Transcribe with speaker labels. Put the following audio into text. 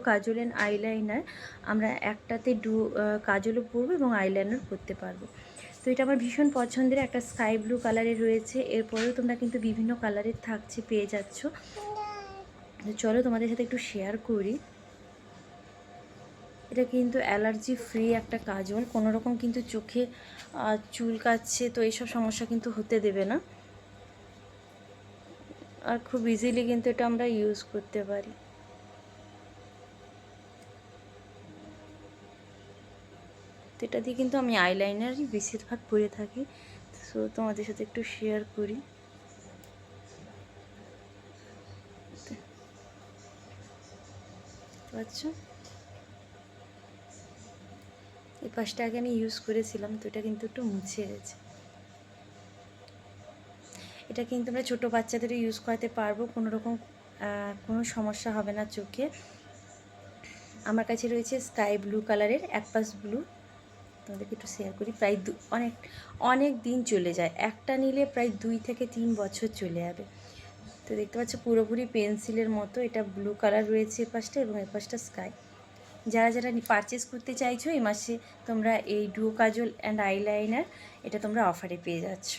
Speaker 1: Kajal and eyeliner আমরা একটাতে কাজলও পরবো এবং আইলাইনার করতে পারবো। তো এটা আমার ভীষণ পছন্দের, একটা স্কাই ব্লু কালারের রয়েছে, এরপরেও তোমরা কিন্তু বিভিন্ন কালারের থাকছে পেয়ে যাচ্ছ। তো চলো তোমাদের সাথে একটু শেয়ার করি। এটা কিন্তু অ্যালার্জি ফ্রি একটা কাজল, কোনো রকম কিন্তু চোখে চুলকাচ্ছে তো এইসব সমস্যা কিন্তু হতে দেবে না, আর খুব ইজিলি কিন্তু এটা আমরা ইউজ করতে পারি। তো এটা দিয়ে কিন্তু আমি আইলাইনারই বেশিরভাগ পরে থাকি, সো তোমাদের সাথে একটু শেয়ার করি। পাচ্ছ, এই পাশটা আগে আমি ইউজ করেছিলাম, তো এটা কিন্তু একটু মুছে গেছে। এটা কিন্তু আমরা ছোটো বাচ্চাদেরও ইউজ করাতে পারবো, কোনো রকম কোনো সমস্যা হবে না চোখে। আমার কাছে রয়েছে স্কাই ব্লু কালারের অ্যাকপাস ব্লু, তোমাদেরকে একটু শেয়ার করি। প্রায় অনেক দিন চলে যায়, একটা নিলে প্রায় 2 থেকে 3 বছর চলে যাবে। তো দেখতে পাচ্ছ পুরোপুরি পেন্সিলের মতো, এটা ব্লু কালার রয়েছে এ পাশটা এবং এ পাশটা স্কাই। যারা যারা পারচেস করতে চাইছো এই মাসে তোমরা এই ডুও কাজল অ্যান্ড আইলাইনার এটা তোমরা অফারে পেয়ে যাচ্ছ।